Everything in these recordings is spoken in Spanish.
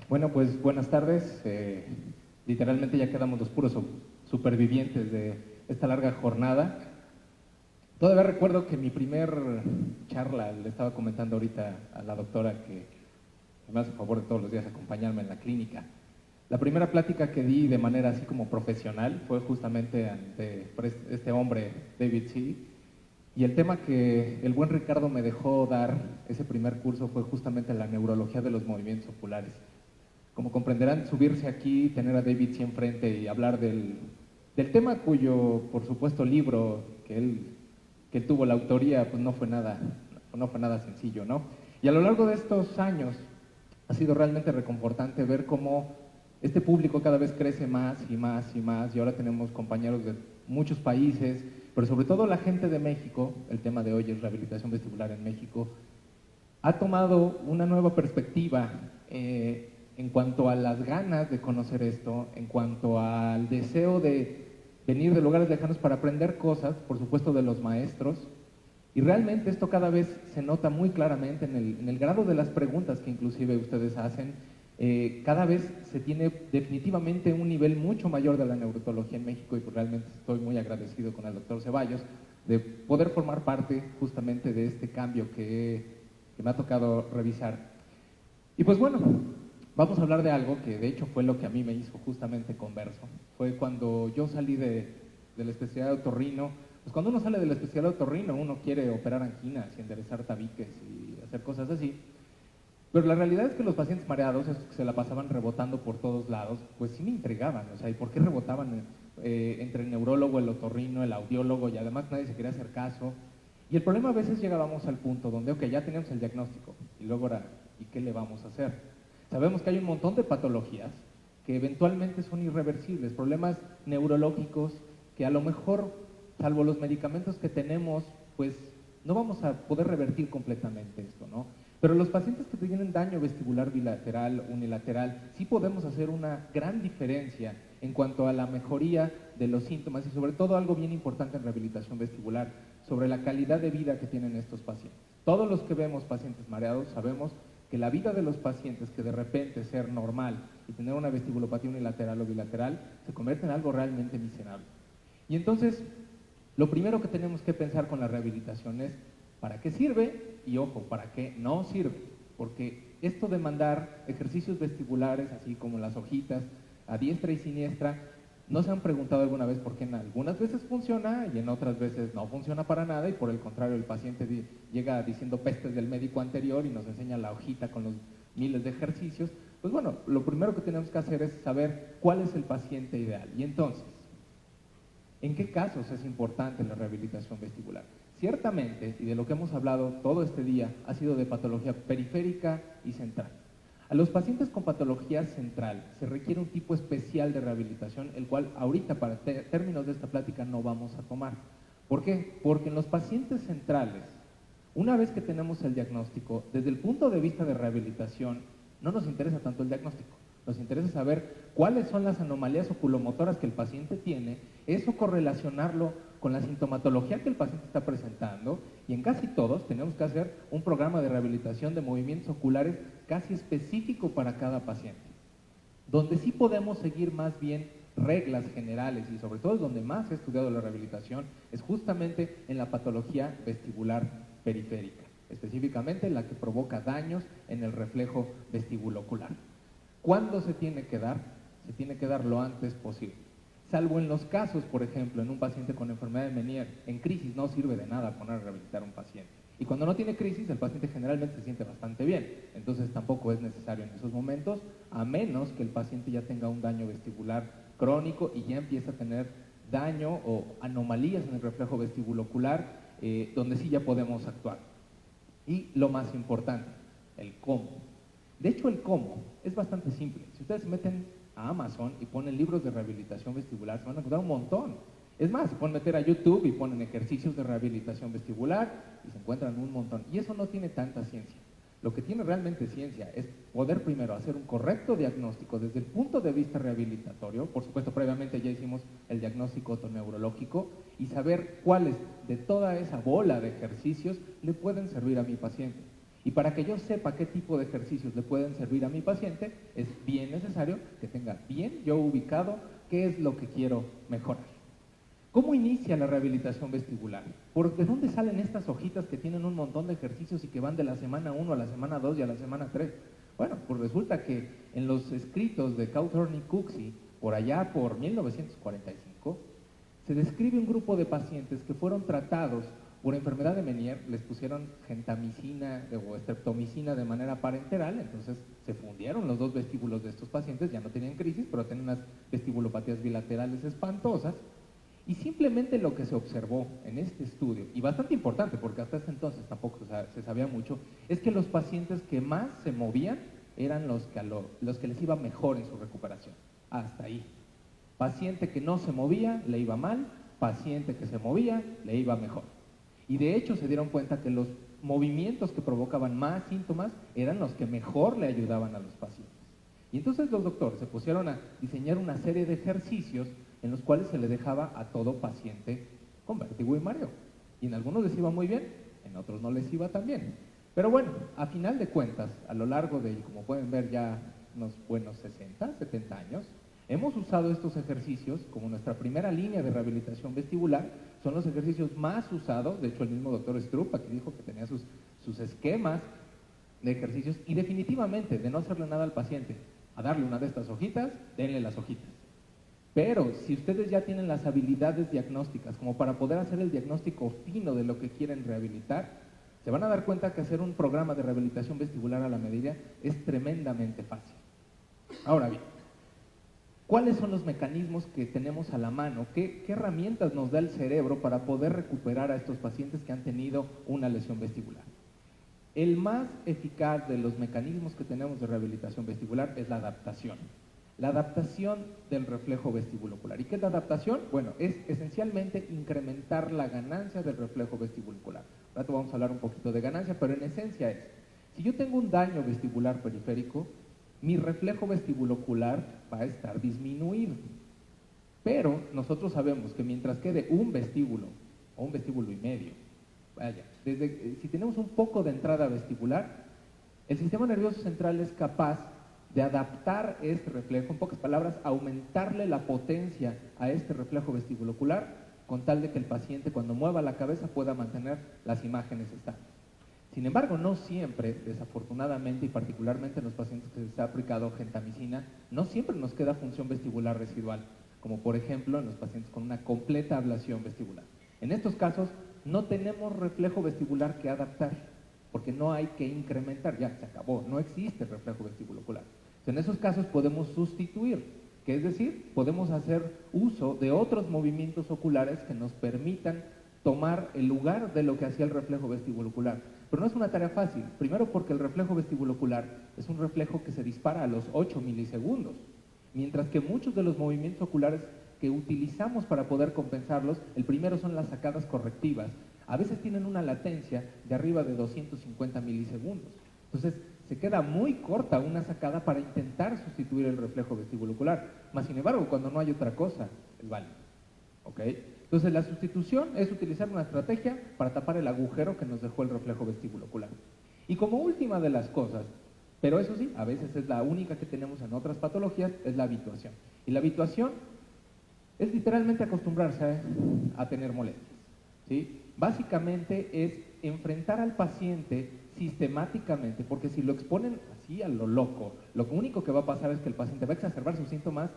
Bueno, pues buenas tardes. Literalmente ya quedamos los puros supervivientes de esta larga jornada. Todavía recuerdo que mi primer charla, le estaba comentando ahorita a la doctora que me hace el favor de todos los días acompañarme en la clínica. La primera plática que di de manera así como profesional fue justamente ante este hombre, David C. Y el tema que el buen Ricardo me dejó dar ese primer curso fue justamente la neurología de los movimientos oculares. Como comprenderán, subirse aquí, tener a David C. enfrente y hablar del tema cuyo, por supuesto, libro que él tuvo la autoría, pues no fue nada sencillo, ¿no? Y a lo largo de estos años ha sido realmente reconfortante ver cómo este público cada vez crece más y más y más, y ahora tenemos compañeros de muchos países, pero sobre todo la gente de México. El tema de hoy es rehabilitación vestibular en México. Ha tomado una nueva perspectiva en cuanto a las ganas de conocer esto, en cuanto al deseo de venir de lugares lejanos para aprender cosas, por supuesto de los maestros, y realmente esto cada vez se nota muy claramente en el grado de las preguntas que inclusive ustedes hacen. Cada vez se tiene definitivamente un nivel mucho mayor de la neurología en México, y pues realmente estoy muy agradecido con el doctor Ceballos de poder formar parte justamente de este cambio que me ha tocado revisar. Y pues bueno, vamos a hablar de algo que de hecho fue lo que a mí me hizo justamente converso. Fue cuando yo salí de la especialidad de otorrino. Pues cuando uno sale de la especialidad de otorrino, uno quiere operar anginas y enderezar tabiques y hacer cosas así. Pero la realidad es que los pacientes mareados, esos que se la pasaban rebotando por todos lados, pues sí me intrigaban. O sea, ¿y por qué rebotaban entre el neurólogo, el otorrino, el audiólogo? Y además nadie se quería hacer caso. Y el problema, a veces llegábamos al punto donde, ok, ya teníamos el diagnóstico, y luego era, ¿y qué le vamos a hacer? Sabemos que hay un montón de patologías que eventualmente son irreversibles, problemas neurológicos que a lo mejor, salvo los medicamentos que tenemos, pues no vamos a poder revertir completamente esto, ¿no? Pero los pacientes que tienen daño vestibular bilateral, unilateral, sí podemos hacer una gran diferencia en cuanto a la mejoría de los síntomas, y sobre todo algo bien importante en rehabilitación vestibular, sobre la calidad de vida que tienen estos pacientes. Todos los que vemos pacientes mareados sabemos que la vida de los pacientes, que de repente ser normal y tener una vestibulopatía unilateral o bilateral, se convierte en algo realmente miserable. Y entonces, lo primero que tenemos que pensar con la rehabilitación es ¿para qué sirve? Y ojo, ¿para qué no sirve? Porque esto de mandar ejercicios vestibulares, así como las hojitas, a diestra y siniestra, ¿no se han preguntado alguna vez por qué en algunas veces funciona y en otras veces no funciona para nada? Y por el contrario, el paciente llega diciendo pestes del médico anterior y nos enseña la hojita con los miles de ejercicios. Pues bueno, lo primero que tenemos que hacer es saber cuál es el paciente ideal. Y entonces, ¿en qué casos es importante la rehabilitación vestibular? Ciertamente, y de lo que hemos hablado todo este día, ha sido de patología periférica y central. A los pacientes con patología central se requiere un tipo especial de rehabilitación, el cual ahorita para términos de esta plática no vamos a tomar. ¿Por qué? Porque en los pacientes centrales, una vez que tenemos el diagnóstico, desde el punto de vista de rehabilitación, no nos interesa tanto el diagnóstico. Nos interesa saber cuáles son las anomalías oculomotoras que el paciente tiene, eso correlacionarlo con la sintomatología que el paciente está presentando, y en casi todos tenemos que hacer un programa de rehabilitación de movimientos oculares casi específico para cada paciente. Donde sí podemos seguir más bien reglas generales, y sobre todo es donde más he estudiado la rehabilitación, es justamente en la patología vestibular periférica, específicamente la que provoca daños en el reflejo vestibulocular. ¿Cuándo se tiene que dar? Se tiene que dar lo antes posible. Salvo en los casos, por ejemplo, en un paciente con enfermedad de Meniere, en crisis no sirve de nada poner a rehabilitar a un paciente. Y cuando no tiene crisis, el paciente generalmente se siente bastante bien. Entonces tampoco es necesario en esos momentos, a menos que el paciente ya tenga un daño vestibular crónico y ya empieza a tener daño o anomalías en el reflejo vestibulocular, donde sí ya podemos actuar. Y lo más importante, el cómo. De hecho, el cómo es bastante simple. Si ustedes se meten a Amazon y ponen libros de rehabilitación vestibular, se van a encontrar un montón. Es más, se pueden meter a YouTube y ponen ejercicios de rehabilitación vestibular y se encuentran un montón. Y eso no tiene tanta ciencia. Lo que tiene realmente ciencia es poder primero hacer un correcto diagnóstico desde el punto de vista rehabilitatorio. Por supuesto, previamente ya hicimos el diagnóstico otoneurológico, y saber cuáles de toda esa bola de ejercicios le pueden servir a mi paciente. Y para que yo sepa qué tipo de ejercicios le pueden servir a mi paciente, es bien necesario que tenga bien yo ubicado qué es lo que quiero mejorar. ¿Cómo inicia la rehabilitación vestibular? ¿De dónde salen estas hojitas que tienen un montón de ejercicios y que van de la semana 1 a la semana 2 y a la semana 3? Bueno, pues resulta que en los escritos de Cawthorne y Cooksey, por allá por 1945, se describe un grupo de pacientes que fueron tratados por enfermedad de Meniere, les pusieron gentamicina o estreptomicina de manera parenteral, entonces se fundieron los dos vestíbulos de estos pacientes, ya no tenían crisis, pero tenían unas vestibulopatías bilaterales espantosas, y simplemente lo que se observó en este estudio, y bastante importante porque hasta ese entonces tampoco se sabía mucho, es que los pacientes que más se movían eran los que les iba mejor en su recuperación. Hasta ahí. Paciente que no se movía, le iba mal, paciente que se movía, le iba mejor. Y de hecho se dieron cuenta que los movimientos que provocaban más síntomas eran los que mejor le ayudaban a los pacientes. Y entonces los doctores se pusieron a diseñar una serie de ejercicios en los cuales se le dejaba a todo paciente con vértigo y mareo. Y en algunos les iba muy bien, en otros no les iba tan bien. Pero bueno, a final de cuentas, a lo largo de, como pueden ver ya unos buenos 60, 70 años, hemos usado estos ejercicios como nuestra primera línea de rehabilitación vestibular. Son los ejercicios más usados, de hecho el mismo doctor Stroop aquí dijo que tenía sus esquemas de ejercicios, y definitivamente de no hacerle nada al paciente, a darle una de estas hojitas, denle las hojitas. Pero si ustedes ya tienen las habilidades diagnósticas como para poder hacer el diagnóstico fino de lo que quieren rehabilitar, se van a dar cuenta que hacer un programa de rehabilitación vestibular a la medida es tremendamente fácil. Ahora bien, ¿cuáles son los mecanismos que tenemos a la mano? ¿Qué herramientas nos da el cerebro para poder recuperar a estos pacientes que han tenido una lesión vestibular? El más eficaz de los mecanismos que tenemos de rehabilitación vestibular es la adaptación. La adaptación del reflejo vestibulocular. ¿Y qué es la adaptación? Bueno, es esencialmente incrementar la ganancia del reflejo vestibulocular. Ahora vamos a hablar un poquito de ganancia, pero en esencia es, si yo tengo un daño vestibular periférico, mi reflejo vestibulocular va a estar disminuido. Pero nosotros sabemos que mientras quede un vestíbulo, o un vestíbulo y medio, vaya, si tenemos un poco de entrada vestibular, el sistema nervioso central es capaz de adaptar este reflejo, en pocas palabras, aumentarle la potencia a este reflejo vestibulocular, con tal de que el paciente cuando mueva la cabeza pueda mantener las imágenes estables. Sin embargo, no siempre, desafortunadamente y particularmente en los pacientes que se ha aplicado gentamicina, no siempre nos queda función vestibular residual, como por ejemplo en los pacientes con una completa ablación vestibular. En estos casos no tenemos reflejo vestibular que adaptar, porque no hay que incrementar, ya se acabó, no existe reflejo vestibulocular. En esos casos podemos sustituir, que es decir, podemos hacer uso de otros movimientos oculares que nos permitan tomar el lugar de lo que hacía el reflejo vestibulocular. Pero no es una tarea fácil, primero porque el reflejo vestibulocular es un reflejo que se dispara a los 8 milisegundos, mientras que muchos de los movimientos oculares que utilizamos para poder compensarlos, el primero son las sacadas correctivas, a veces tienen una latencia de arriba de 250 milisegundos. Entonces, se queda muy corta una sacada para intentar sustituir el reflejo vestibulocular. Más sin embargo, cuando no hay otra cosa, es válido. ¿Ok? Entonces, la sustitución es utilizar una estrategia para tapar el agujero que nos dejó el reflejo vestibulocular. Y como última de las cosas, pero eso sí, a veces es la única que tenemos en otras patologías, es la habituación. Y la habituación es literalmente acostumbrarse a tener molestias, ¿sí? Básicamente es enfrentar al paciente sistemáticamente, porque si lo exponen así a lo loco, lo único que va a pasar es que el paciente va a exacerbar sus síntomas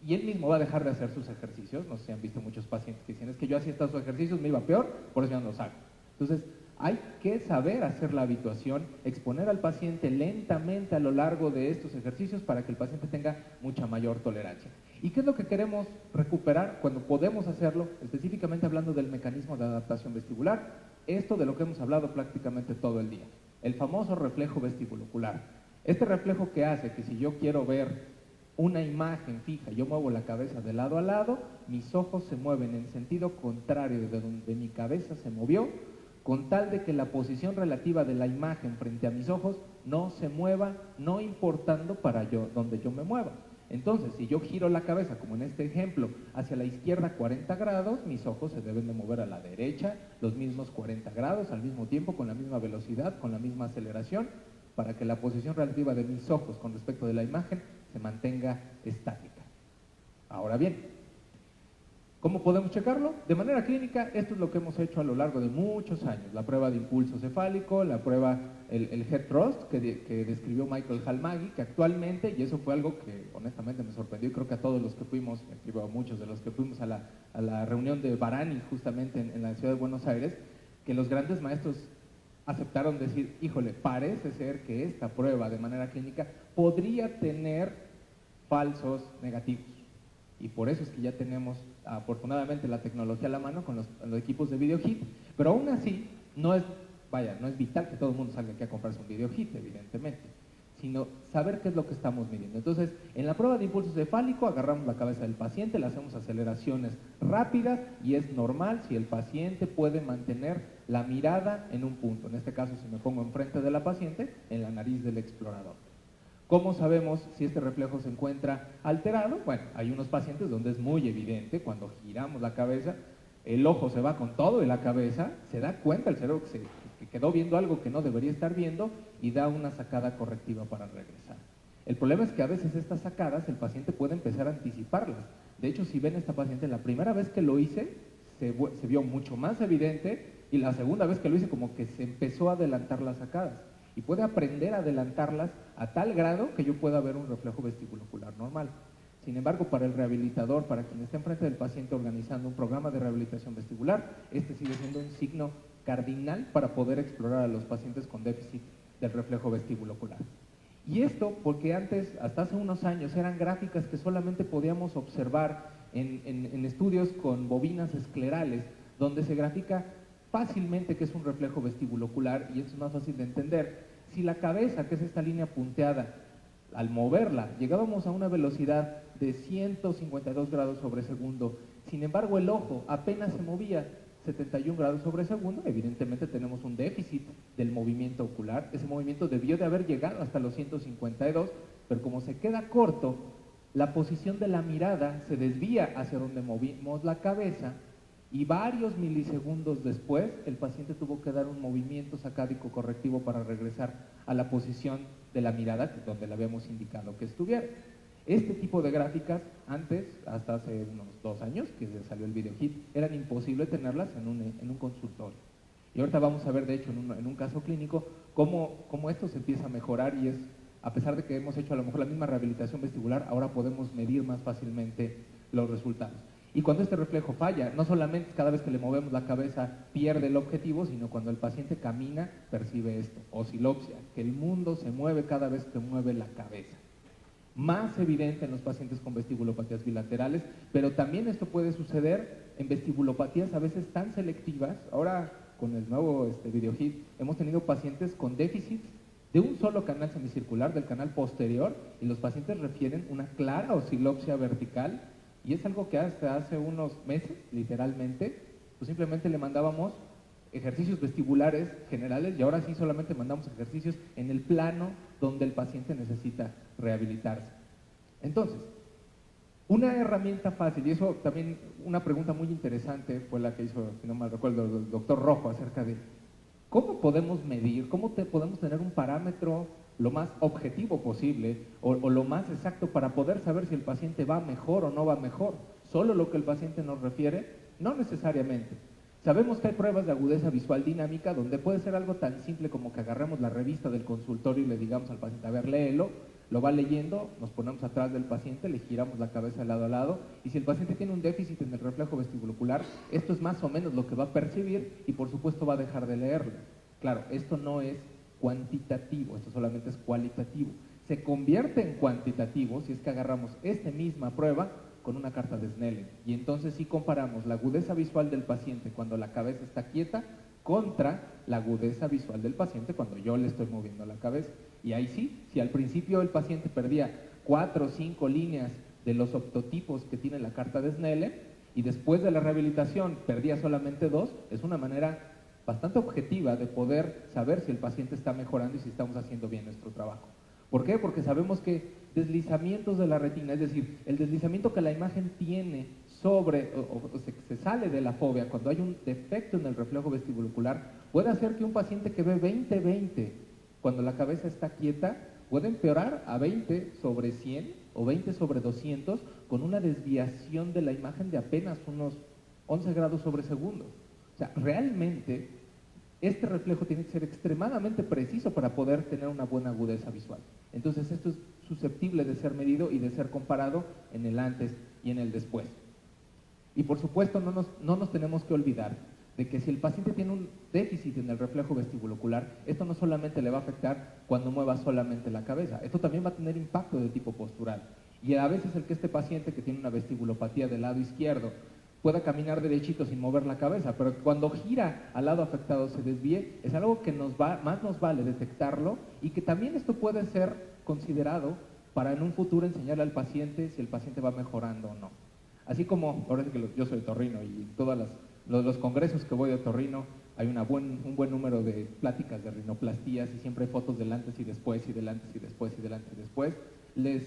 y él mismo va a dejar de hacer sus ejercicios. No sé si han visto muchos pacientes que dicen, es que yo hacía estos ejercicios, me iba peor, por eso ya no los hago. Entonces, hay que saber hacer la habituación, exponer al paciente lentamente a lo largo de estos ejercicios para que el paciente tenga mucha mayor tolerancia. ¿Y qué es lo que queremos recuperar cuando podemos hacerlo? Específicamente hablando del mecanismo de adaptación vestibular, esto de lo que hemos hablado prácticamente todo el día, el famoso reflejo vestibulocular. Este reflejo que hace que si yo quiero ver una imagen fija, yo muevo la cabeza de lado a lado, mis ojos se mueven en sentido contrario de donde mi cabeza se movió, con tal de que la posición relativa de la imagen frente a mis ojos no se mueva, no importando para donde yo me mueva. Entonces, si yo giro la cabeza, como en este ejemplo, hacia la izquierda 40 grados, mis ojos se deben de mover a la derecha los mismos 40 grados al mismo tiempo, con la misma velocidad, con la misma aceleración, para que la posición relativa de mis ojos con respecto de la imagen se mantenga estática. Ahora bien, ¿cómo podemos checarlo? De manera clínica, esto es lo que hemos hecho a lo largo de muchos años. La prueba de impulso cefálico, la prueba, el Head Thrust, que describió Michael Halmagyi, que actualmente, y eso fue algo que honestamente me sorprendió, y creo que a todos los que fuimos, a muchos de los que fuimos a la reunión de Barani, justamente en la ciudad de Buenos Aires, que los grandes maestros aceptaron decir, híjole, parece ser que esta prueba de manera clínica podría tener falsos negativos. Y por eso es que ya tenemos afortunadamente la tecnología a la mano con los equipos de VideoHit, pero aún así no es vital que todo el mundo salga aquí a comprarse un VideoHit, evidentemente, sino saber qué es lo que estamos midiendo. Entonces, en la prueba de impulso cefálico agarramos la cabeza del paciente, le hacemos aceleraciones rápidas y es normal si el paciente puede mantener la mirada en un punto. En este caso, si me pongo enfrente de la paciente, en la nariz del explorador. ¿Cómo sabemos si este reflejo se encuentra alterado? Bueno, hay unos pacientes donde es muy evidente, cuando giramos la cabeza, el ojo se va con todo y la cabeza, se da cuenta el cerebro que quedó viendo algo que no debería estar viendo y da una sacada correctiva para regresar. El problema es que a veces estas sacadas el paciente puede empezar a anticiparlas. De hecho, si ven esta paciente, la primera vez que lo hice, se vio mucho más evidente y la segunda vez que lo hice como que se empezó a adelantar las sacadas. Y puede aprender a adelantarlas a tal grado que yo pueda ver un reflejo vestibulocular normal. Sin embargo, para el rehabilitador, para quien está enfrente del paciente organizando un programa de rehabilitación vestibular, este sigue siendo un signo cardinal para poder explorar a los pacientes con déficit del reflejo vestibulocular. Y esto porque antes, hasta hace unos años, eran gráficas que solamente podíamos observar en estudios con bobinas esclerales, donde se grafica fácilmente que es un reflejo vestibulocular y es más fácil de entender. Si la cabeza, que es esta línea punteada, al moverla, llegábamos a una velocidad de 152 grados sobre segundo, sin embargo el ojo apenas se movía 71 grados sobre segundo, evidentemente tenemos un déficit del movimiento ocular. Ese movimiento debió de haber llegado hasta los 152, pero como se queda corto, la posición de la mirada se desvía hacia donde movimos la cabeza y varios milisegundos después el paciente tuvo que dar un movimiento sacádico correctivo para regresar a la posición de la mirada donde le habíamos indicado que estuviera. Este tipo de gráficas antes, hasta hace unos 2 años que salió el VideoHit, eran imposible tenerlas en un consultorio. Y ahorita vamos a ver, de hecho, en un caso clínico, cómo esto se empieza a mejorar y es, a pesar de que hemos hecho a lo mejor la misma rehabilitación vestibular, ahora podemos medir más fácilmente los resultados. Y cuando este reflejo falla, no solamente cada vez que le movemos la cabeza pierde el objetivo, sino cuando el paciente camina, percibe esto, oscilopsia, que el mundo se mueve cada vez que mueve la cabeza. Más evidente en los pacientes con vestibulopatías bilaterales, pero también esto puede suceder en vestibulopatías a veces tan selectivas. Ahora, con el nuevo VideoHit, hemos tenido pacientes con déficits de un solo canal semicircular, del canal posterior, y los pacientes refieren una clara oscilopsia vertical. Y es algo que hasta hace unos meses, literalmente, pues simplemente le mandábamos ejercicios vestibulares generales y ahora sí solamente mandamos ejercicios en el plano donde el paciente necesita rehabilitarse. Entonces, una herramienta fácil, y eso también una pregunta muy interesante fue la que hizo, si no mal recuerdo, el doctor Rojo acerca de cómo podemos medir, podemos tener un parámetro lo más objetivo posible o lo más exacto para poder saber si el paciente va mejor o no va mejor. Solo lo que el paciente nos refiere, no necesariamente. Sabemos que hay pruebas de agudeza visual dinámica donde puede ser algo tan simple como que agarremos la revista del consultorio y le digamos al paciente, a ver, léelo, lo va leyendo, nos ponemos atrás del paciente, le giramos la cabeza de lado a lado y si el paciente tiene un déficit en el reflejo vestibulocular, esto es más o menos lo que va a percibir y por supuesto va a dejar de leerlo. Claro, esto no es cuantitativo, esto solamente es cualitativo. Se convierte en cuantitativo si es que agarramos esta misma prueba con una carta de Snellen y entonces sí comparamos la agudeza visual del paciente cuando la cabeza está quieta contra la agudeza visual del paciente cuando yo le estoy moviendo la cabeza. Y ahí sí, si al principio el paciente perdía 4 o 5 líneas de los optotipos que tiene la carta de Snellen y después de la rehabilitación perdía solamente 2, es una manera bastante objetiva de poder saber si el paciente está mejorando y si estamos haciendo bien nuestro trabajo. ¿Por qué? Porque sabemos que deslizamientos de la retina, es decir, el deslizamiento que la imagen tiene sobre o se sale de la fóvea cuando hay un defecto en el reflejo vestibulocular, puede hacer que un paciente que ve 20-20 cuando la cabeza está quieta, puede empeorar a 20/100 o 20/200 con una desviación de la imagen de apenas unos 11 grados sobre segundo. O sea, realmente este reflejo tiene que ser extremadamente preciso para poder tener una buena agudeza visual. Entonces esto es susceptible de ser medido y de ser comparado en el antes y en el después. Y por supuesto no nos tenemos que olvidar de que si el paciente tiene un déficit en el reflejo vestibulocular, esto no solamente le va a afectar cuando mueva solamente la cabeza, esto también va a tener impacto de tipo postural. Y a veces el que este paciente que tiene una vestibulopatía del lado izquierdo pueda caminar derechito sin mover la cabeza, pero cuando gira al lado afectado se desvíe, es algo que más nos vale detectarlo y que también esto puede ser considerado para en un futuro enseñarle al paciente si el paciente va mejorando o no. Así como, ahora sí que yo soy otorrino y en todos los congresos que voy de otorrino hay un buen número de pláticas de rinoplastías y siempre hay fotos del antes y después y del antes y después y del antes y después. Les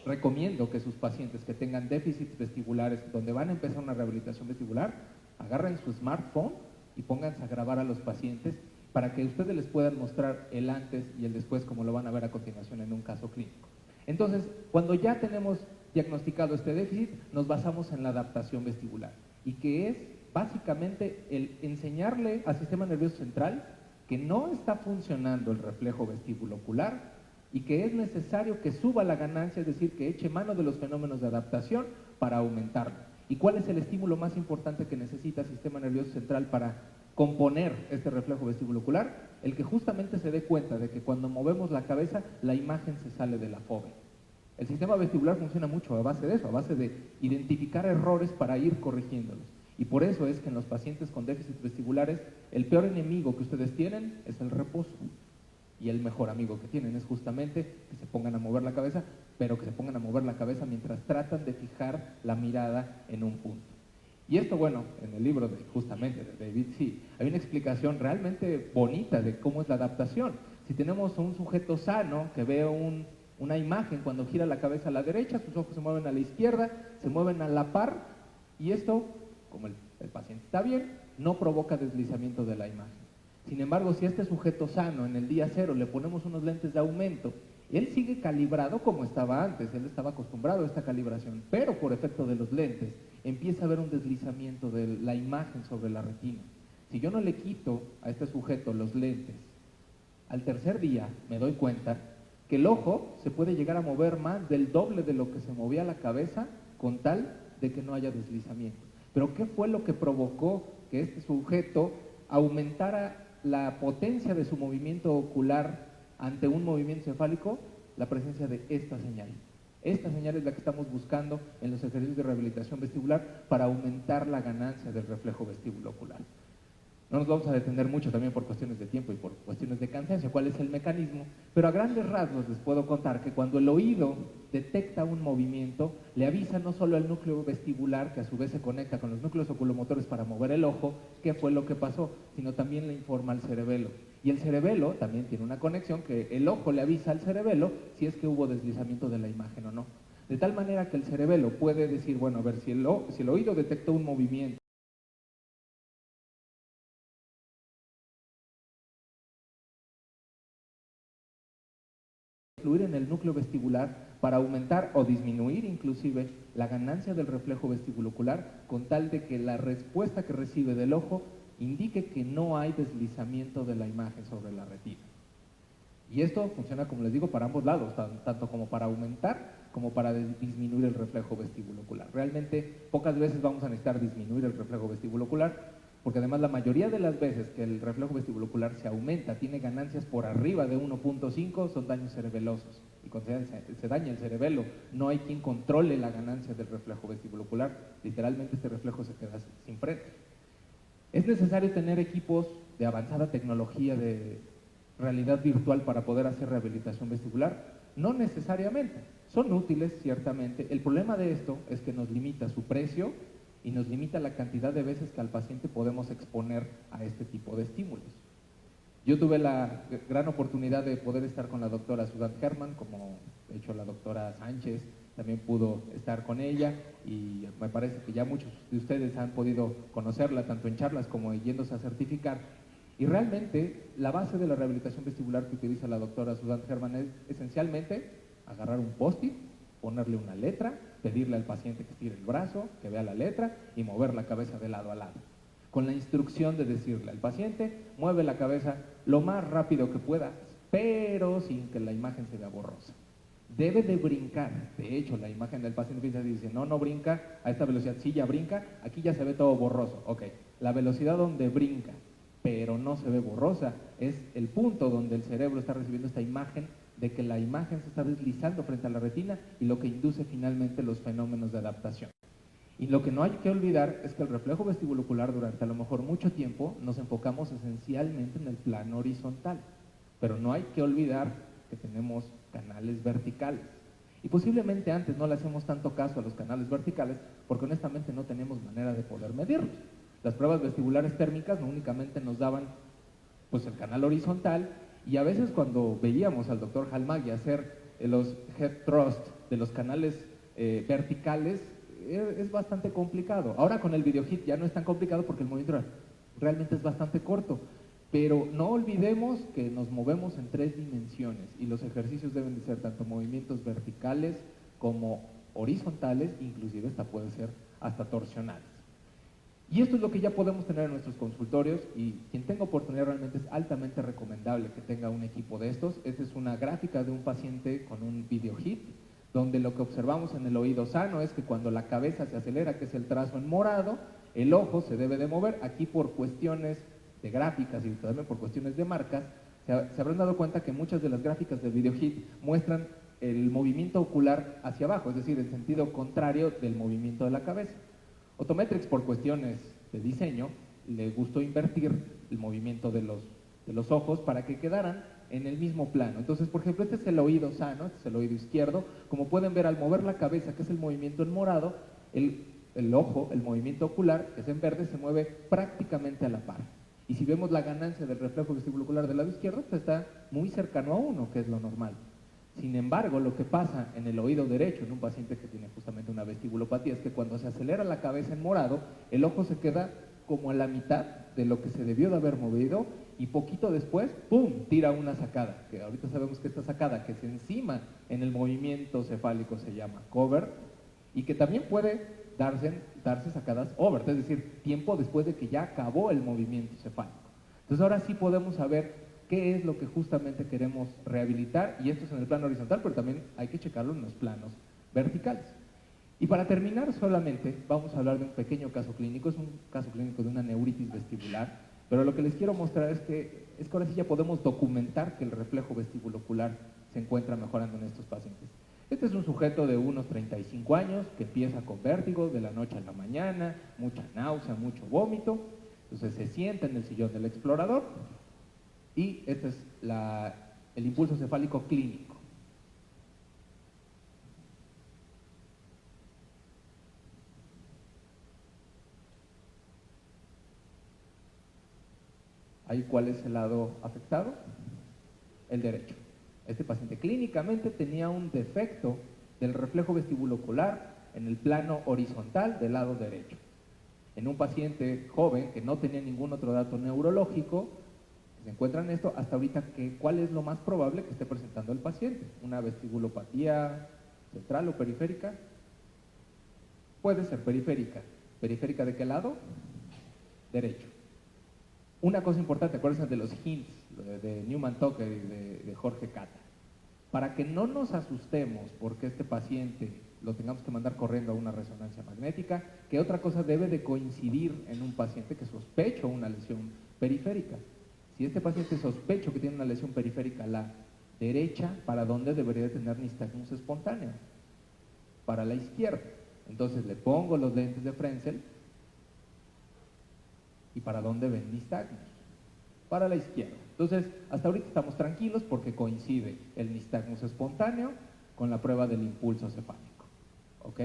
recomiendo que sus pacientes que tengan déficits vestibulares donde van a empezar una rehabilitación vestibular, agarren su smartphone y pónganse a grabar a los pacientes para que ustedes les puedan mostrar el antes y el después como lo van a ver a continuación en un caso clínico. Entonces, cuando ya tenemos diagnosticado este déficit, nos basamos en la adaptación vestibular y que es básicamente el enseñarle al sistema nervioso central que no está funcionando el reflejo vestibulocular y que es necesario que suba la ganancia, es decir, que eche mano de los fenómenos de adaptación para aumentarlo. ¿Y cuál es el estímulo más importante que necesita el sistema nervioso central para componer este reflejo vestibulocular? El que justamente se dé cuenta de que cuando movemos la cabeza, la imagen se sale de la fóvea. El sistema vestibular funciona mucho a base de eso, a base de identificar errores para ir corrigiéndolos. Y por eso es que en los pacientes con déficits vestibulares, el peor enemigo que ustedes tienen es el reposo. Y el mejor amigo que tienen es justamente que se pongan a mover la cabeza, pero que se pongan a mover la cabeza mientras tratan de fijar la mirada en un punto. Y esto, bueno, en el libro justamente de David C., hay una explicación realmente bonita de cómo es la adaptación. Si tenemos a un sujeto sano que ve una imagen cuando gira la cabeza a la derecha, sus ojos se mueven a la izquierda, se mueven a la par, y esto, como el paciente está bien, no provoca deslizamiento de la imagen. Sin embargo, si a este sujeto sano en el día cero le ponemos unos lentes de aumento, él sigue calibrado como estaba antes, él estaba acostumbrado a esta calibración, pero por efecto de los lentes empieza a haber un deslizamiento de la imagen sobre la retina. Si yo no le quito a este sujeto los lentes, al tercer día me doy cuenta que el ojo se puede llegar a mover más del doble de lo que se movía la cabeza con tal de que no haya deslizamiento. Pero ¿qué fue lo que provocó que este sujeto aumentara la potencia de su movimiento ocular ante un movimiento cefálico? La presencia de esta señal. Esta señal es la que estamos buscando en los ejercicios de rehabilitación vestibular para aumentar la ganancia del reflejo vestibulocular. No nos vamos a detener mucho también por cuestiones de tiempo y por cuestiones de cansancio, cuál es el mecanismo, pero a grandes rasgos les puedo contar que cuando el oído detecta un movimiento, le avisa no solo al núcleo vestibular, que a su vez se conecta con los núcleos oculomotores para mover el ojo, qué fue lo que pasó, sino también le informa al cerebelo. Y el cerebelo también tiene una conexión que el ojo le avisa al cerebelo si es que hubo deslizamiento de la imagen o no. De tal manera que el cerebelo puede decir, bueno, a ver, si el oído detectó un movimiento, influir en el núcleo vestibular para aumentar o disminuir inclusive la ganancia del reflejo vestibulocular con tal de que la respuesta que recibe del ojo indique que no hay deslizamiento de la imagen sobre la retina. Y esto funciona, como les digo, para ambos lados, tanto como para aumentar como para disminuir el reflejo vestibulocular. Realmente pocas veces vamos a necesitar disminuir el reflejo vestibulocular, porque además la mayoría de las veces que el reflejo vestibulocular se aumenta, tiene ganancias por arriba de 1.5, son daños cerebelosos. Y cuando se daña el cerebelo, no hay quien controle la ganancia del reflejo vestibulocular. Literalmente este reflejo se queda sin freno. Es necesario tener equipos de avanzada tecnología de realidad virtual para poder hacer rehabilitación vestibular. No necesariamente, son útiles ciertamente. El problema de esto es que nos limita su precio y nos limita la cantidad de veces que al paciente podemos exponer a este tipo de estímulos. Yo tuve la gran oportunidad de poder estar con la doctora Susan Herman, como de hecho la doctora Sánchez también pudo estar con ella, y me parece que ya muchos de ustedes han podido conocerla, tanto en charlas como yéndose a certificar. Y realmente la base de la rehabilitación vestibular que utiliza la doctora Susan Herman es esencialmente agarrar un post-it, ponerle una letra, pedirle al paciente que estire el brazo, que vea la letra y mover la cabeza de lado a lado, con la instrucción de decirle al paciente, mueve la cabeza lo más rápido que pueda, pero sin que la imagen se vea borrosa. Debe de brincar. De hecho, la imagen del paciente dice, no, no brinca a esta velocidad. Sí, ya brinca, aquí ya se ve todo borroso. Ok, la velocidad donde brinca, pero no se ve borrosa, es el punto donde el cerebro está recibiendo esta imagen de que la imagen se está deslizando frente a la retina y lo que induce finalmente los fenómenos de adaptación. Y lo que no hay que olvidar es que el reflejo vestibulocular durante a lo mejor mucho tiempo nos enfocamos esencialmente en el plano horizontal, pero no hay que olvidar que tenemos canales verticales. Y posiblemente antes no le hacemos tanto caso a los canales verticales porque honestamente no tenemos manera de poder medirlos. Las pruebas vestibulares térmicas no únicamente nos daban pues el canal horizontal, y a veces cuando veíamos al doctor Halmagyi hacer los head thrust de los canales verticales, es bastante complicado. Ahora con el VideoHit ya no es tan complicado porque el movimiento realmente es bastante corto, pero no olvidemos que nos movemos en 3 dimensiones y los ejercicios deben de ser tanto movimientos verticales como horizontales, inclusive puede ser hasta torsionales. Y esto es lo que ya podemos tener en nuestros consultorios, y quien tenga oportunidad realmente es altamente recomendable que tenga un equipo de estos. Esta es una gráfica de un paciente con un VideoHit, donde lo que observamos en el oído sano es que cuando la cabeza se acelera, que es el trazo en morado, el ojo se debe de mover. Aquí por cuestiones de gráficas y también por cuestiones de marcas, se habrán dado cuenta que muchas de las gráficas del VideoHit muestran el movimiento ocular hacia abajo, es decir, el sentido contrario del movimiento de la cabeza. Otometrics, por cuestiones de diseño, le gustó invertir el movimiento de los ojos para que quedaran en el mismo plano. Entonces, por ejemplo, este es el oído sano, este es el oído izquierdo. Como pueden ver, al mover la cabeza, que es el movimiento en morado, el ojo, el movimiento ocular, que es en verde, se mueve prácticamente a la par. Y si vemos la ganancia del reflejo vestibulocular del lado izquierdo, pues está muy cercano a 1, que es lo normal. Sin embargo, lo que pasa en el oído derecho en un paciente que tiene justamente una vestibulopatía es que cuando se acelera la cabeza en morado, el ojo se queda como a la mitad de lo que se debió de haber movido, y poquito después, ¡pum!, tira una sacada, que ahorita sabemos que esta sacada que se encima en el movimiento cefálico se llama cover, y que también puede darse sacadas over, es decir, tiempo después de que ya acabó el movimiento cefálico. Entonces ahora sí podemos saber qué es lo que justamente queremos rehabilitar, y esto es en el plano horizontal, pero también hay que checarlo en los planos verticales. Y para terminar solamente vamos a hablar de un pequeño caso clínico, es un caso clínico de una neuritis vestibular, pero lo que les quiero mostrar es que ahora sí ya podemos documentar que el reflejo vestibulocular se encuentra mejorando en estos pacientes. Este es un sujeto de unos 35 años que empieza con vértigo de la noche a la mañana, mucha náusea, mucho vómito. Entonces se sienta en el sillón del explorador, y este es el impulso cefálico clínico. ¿Ahí cuál es el lado afectado? El derecho. Este paciente clínicamente tenía un defecto del reflejo vestibulocular en el plano horizontal del lado derecho. En un paciente joven que no tenía ningún otro dato neurológico, se encuentran esto, hasta ahorita, ¿cuál es lo más probable que esté presentando el paciente? ¿Una vestibulopatía central o periférica? Puede ser periférica. ¿Periférica de qué lado? Derecho. Una cosa importante, acuérdense de los hints de Newman Tucker y de Jorge Cata. Para que no nos asustemos porque este paciente lo tengamos que mandar corriendo a una resonancia magnética, ¿qué otra cosa debe de coincidir en un paciente que sospecha una lesión periférica? Si este paciente sospecho que tiene una lesión periférica a la derecha, ¿para dónde debería de tener nistagmus espontáneo? Para la izquierda. Entonces le pongo los lentes de Frenzel, ¿y para dónde ven nistagmus? Para la izquierda. Entonces, hasta ahorita estamos tranquilos porque coincide el nistagmus espontáneo con la prueba del impulso cefálico. ¿Ok?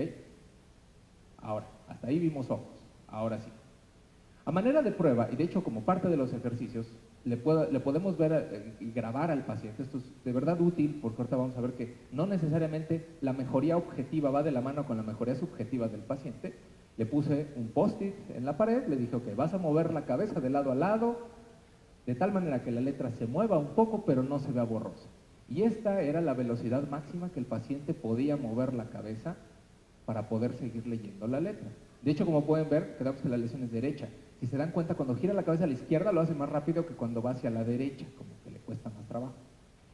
Ahora, hasta ahí vimos ojos. Ahora sí. A manera de prueba, y de hecho como parte de los ejercicios, le podemos ver y grabar al paciente. Esto es de verdad útil, porque ahorita vamos a ver que no necesariamente la mejoría objetiva va de la mano con la mejoría subjetiva del paciente. Le puse un post-it en la pared, le dije, ok, vas a mover la cabeza de lado a lado, de tal manera que la letra se mueva un poco, pero no se vea borrosa. Y esta era la velocidad máxima que el paciente podía mover la cabeza para poder seguir leyendo la letra. De hecho, como pueden ver, quedamos que la lesión es derecha. Si se dan cuenta, cuando gira la cabeza a la izquierda lo hace más rápido que cuando va hacia la derecha, como que le cuesta más trabajo.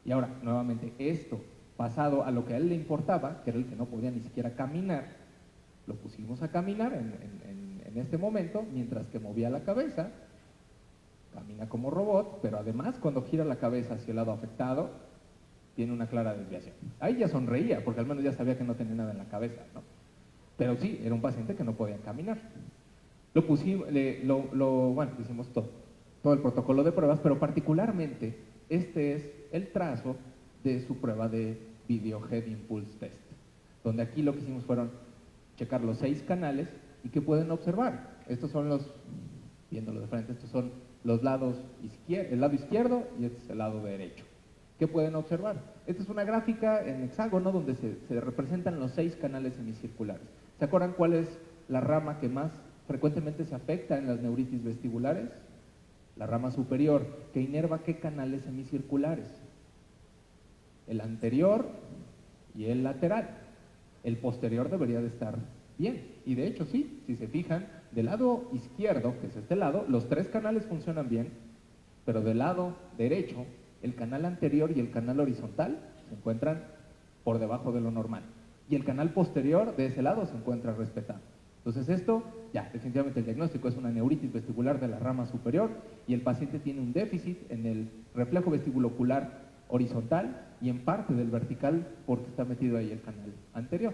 Y ahora, nuevamente, esto pasado a lo que a él le importaba, que era el que no podía ni siquiera caminar, lo pusimos a caminar en este momento, mientras que movía la cabeza, camina como robot, pero además cuando gira la cabeza hacia el lado afectado, tiene una clara desviación. Ahí ya sonreía, porque al menos ya sabía que no tenía nada en la cabeza, ¿no? Pero sí, era un paciente que no podía caminar. Lo pusimos, bueno, hicimos todo el protocolo de pruebas, pero particularmente este es el trazo de su prueba de Video Head Impulse Test, donde aquí lo que hicimos fueron checar los 6 canales y que pueden observar. Estos son los, viéndolo de frente, estos son los lados el lado izquierdo y este es el lado derecho. ¿Qué pueden observar? Esta es una gráfica en hexágono donde se representan los 6 canales semicirculares. ¿Se acuerdan cuál es la rama que más frecuentemente se afecta en las neuritis vestibulares? La rama superior, que inerva qué canales semicirculares. El anterior y el lateral. El posterior debería de estar bien. Y de hecho sí, si se fijan, del lado izquierdo, que es este lado, los 3 canales funcionan bien, pero del lado derecho, el canal anterior y el canal horizontal se encuentran por debajo de lo normal. Y el canal posterior de ese lado se encuentra respetado. Entonces esto, ya, definitivamente el diagnóstico es una neuritis vestibular de la rama superior y el paciente tiene un déficit en el reflejo vestibulocular horizontal y en parte del vertical porque está metido ahí el canal anterior.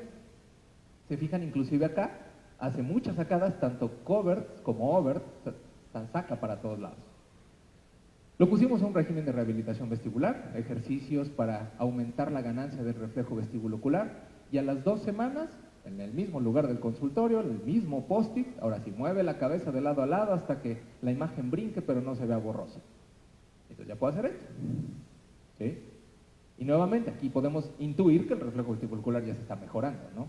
Se fijan inclusive acá, hace muchas sacadas, tanto covert como overt, saca para todos lados. Lo pusimos a un régimen de rehabilitación vestibular, ejercicios para aumentar la ganancia del reflejo vestibulocular, y a las 2 semanas, en el mismo lugar del consultorio, en el mismo post-it, ahora sí mueve la cabeza de lado a lado hasta que la imagen brinque pero no se vea borrosa. Entonces ya puedo hacer esto. ¿Sí? Y nuevamente aquí podemos intuir que el reflejo vestibulocular ya se está mejorando, ¿no?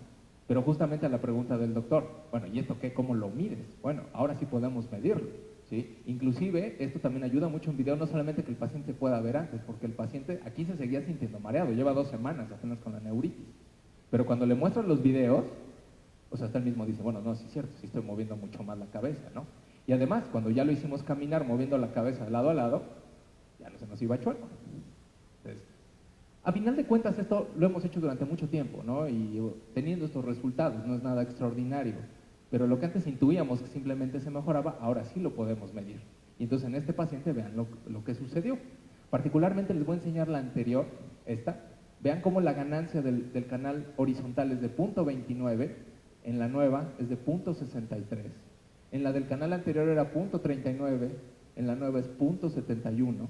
Pero justamente a la pregunta del doctor, bueno, ¿y esto qué? ¿Cómo lo mides? Bueno, ahora sí podemos medirlo. ¿Sí? Inclusive, esto también ayuda mucho en video, no solamente que el paciente pueda ver antes, porque el paciente aquí se seguía sintiendo mareado, lleva 2 semanas apenas con la neuritis. Pero cuando le muestran los videos, o sea, hasta él mismo dice, bueno, no, sí es cierto, sí estoy moviendo mucho más la cabeza, ¿no? Y además, cuando ya lo hicimos caminar moviendo la cabeza de lado a lado, ya no se nos iba chueco. Entonces, a final de cuentas, esto lo hemos hecho durante mucho tiempo, ¿no? Y teniendo estos resultados, no es nada extraordinario. Pero lo que antes intuíamos que simplemente se mejoraba, ahora sí lo podemos medir. Y entonces en este paciente vean lo que sucedió. Particularmente les voy a enseñar la anterior, esta. Vean cómo la ganancia del canal horizontal es de 0.29, en la nueva es de 0.63. En la del canal anterior era 0.39, en la nueva es 0.71.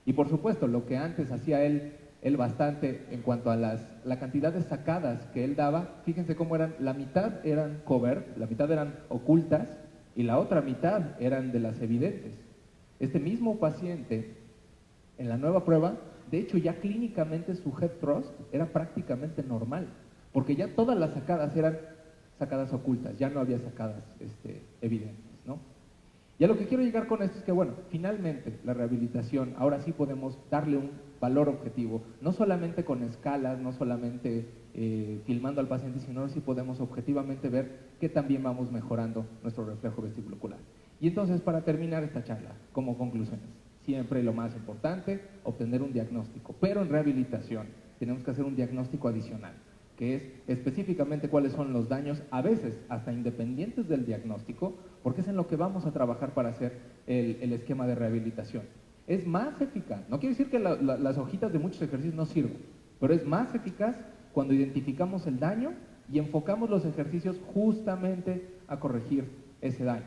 Y por supuesto, lo que antes hacía él bastante en cuanto a la cantidad de sacadas que él daba, fíjense cómo eran, la mitad eran covert, la mitad eran ocultas y la otra mitad eran de las evidentes. Este mismo paciente, en la nueva prueba, de hecho ya clínicamente su head thrust era prácticamente normal, porque ya todas las sacadas eran sacadas ocultas, ya no había sacadas evidentes, ¿no? Y a lo que quiero llegar con esto es que, bueno, finalmente la rehabilitación, ahora sí podemos darle un valor objetivo, no solamente con escalas, no solamente filmando al paciente, sino ahora sí podemos objetivamente ver que también vamos mejorando nuestro reflejo vestibulocular. Y entonces, para terminar esta charla, como conclusiones, siempre lo más importante, obtener un diagnóstico, pero en rehabilitación tenemos que hacer un diagnóstico adicional, que es específicamente cuáles son los daños, a veces hasta independientes del diagnóstico, porque es en lo que vamos a trabajar para hacer el esquema de rehabilitación. Es más eficaz, no quiere decir que las hojitas de muchos ejercicios no sirvan, pero es más eficaz cuando identificamos el daño y enfocamos los ejercicios justamente a corregir ese daño.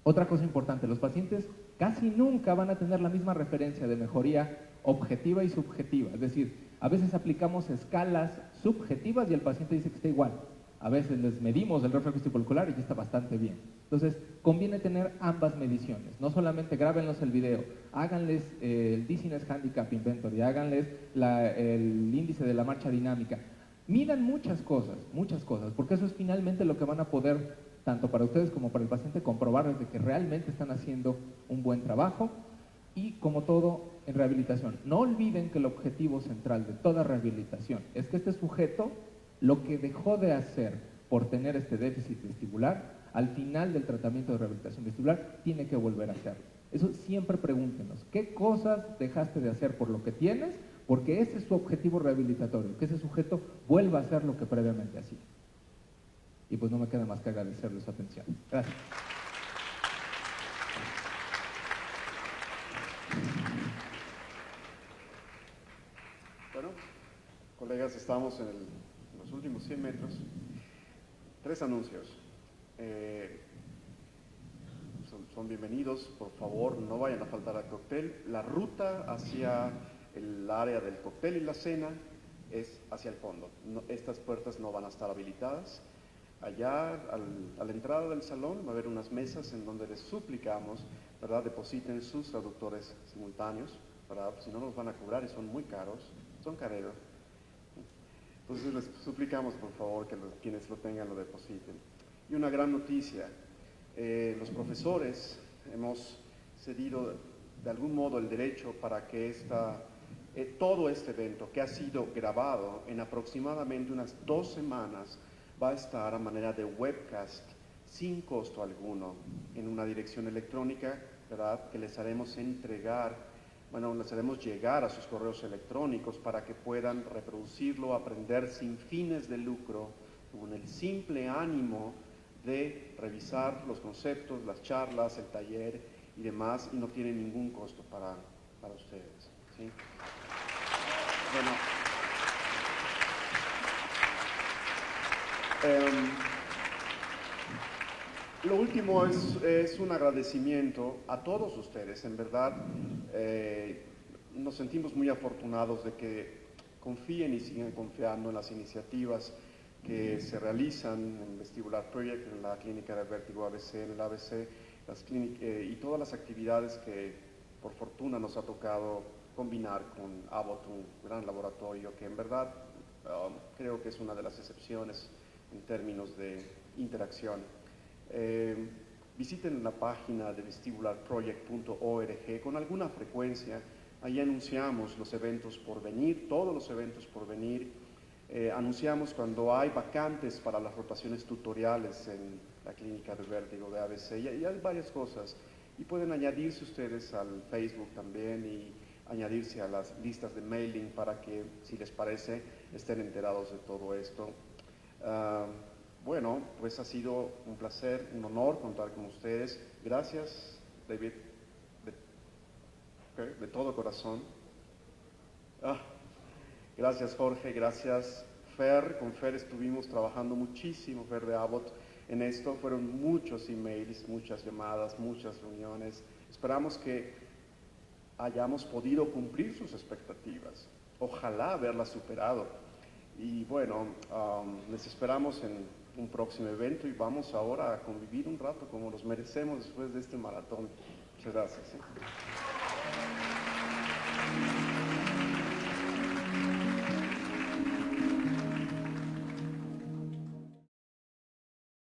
Otra cosa importante, los pacientes casi nunca van a tener la misma referencia de mejoría objetiva y subjetiva, es decir, a veces aplicamos escalas subjetivas y el paciente dice que está igual. A veces les medimos el reflejo vestibular y ya está bastante bien. Entonces, conviene tener ambas mediciones. No solamente grábenlos el video, háganles el Dizziness Handicap Inventory, háganles el índice de la marcha dinámica. Midan muchas cosas, porque eso es finalmente lo que van a poder, tanto para ustedes como para el paciente, comprobarles de que realmente están haciendo un buen trabajo. Y como todo en rehabilitación, no olviden que el objetivo central de toda rehabilitación es que este sujeto, lo que dejó de hacer por tener este déficit vestibular, al final del tratamiento de rehabilitación vestibular, tiene que volver a hacerlo. Eso siempre pregúntenos, ¿qué cosas dejaste de hacer por lo que tienes? Porque ese es su objetivo rehabilitatorio, que ese sujeto vuelva a hacer lo que previamente hacía. Y pues no me queda más que agradecerles su atención. Gracias. Bueno, colegas, estamos en los últimos 100 metros. 3 anuncios. Son bienvenidos, por favor, no vayan a faltar al cóctel. La ruta hacia el área del cóctel y la cena es hacia el fondo. Estas puertas no van a estar habilitadas. Allá, a la entrada del salón, va a haber unas mesas en donde les suplicamos, ¿verdad?, depositen sus traductores simultáneos, ¿verdad? Si no nos van a cobrar y son muy caros, son careros. Entonces les suplicamos, por favor, que quienes lo tengan lo depositen. Y una gran noticia, los profesores hemos cedido de algún modo el derecho para que todo este evento, que ha sido grabado en aproximadamente unas 2 semanas, va a estar a manera de webcast sin costo alguno en una dirección electrónica, ¿verdad?, que les haremos entregar, bueno, les haremos llegar a sus correos electrónicos para que puedan reproducirlo, aprender sin fines de lucro, con el simple ánimo de revisar los conceptos, las charlas, el taller y demás, y no tiene ningún costo para ustedes, ¿sí? Bueno, lo último es un agradecimiento a todos ustedes. En verdad, nos sentimos muy afortunados de que confíen y sigan confiando en las iniciativas que se realizan en Vestibular Project, en la Clínica de Vértigo ABC, en el ABC, y todas las actividades que por fortuna nos ha tocado combinar con Abbott, un gran laboratorio que en verdad creo que es una de las excepciones en términos de interacción. Visiten la página de vestibularproject.org con alguna frecuencia. Ahí anunciamos los eventos por venir, todos los eventos por venir. Anunciamos cuando hay vacantes para las rotaciones tutoriales en la clínica de vértigo de ABC, y hay varias cosas. Y pueden añadirse ustedes al Facebook también y añadirse a las listas de mailing para que, si les parece, estén enterados de todo esto. Bueno, pues ha sido un placer, un honor contar con ustedes. Gracias, David, de todo corazón. Gracias, Jorge, gracias, Fer. Con Fer estuvimos trabajando muchísimo, Fer de Abbott, en esto. Fueron muchos emails, muchas llamadas, muchas reuniones. Esperamos que hayamos podido cumplir sus expectativas. Ojalá haberlas superado. Y bueno, les esperamos en un próximo evento y vamos ahora a convivir un rato como nos merecemos después de este maratón. Muchas gracias.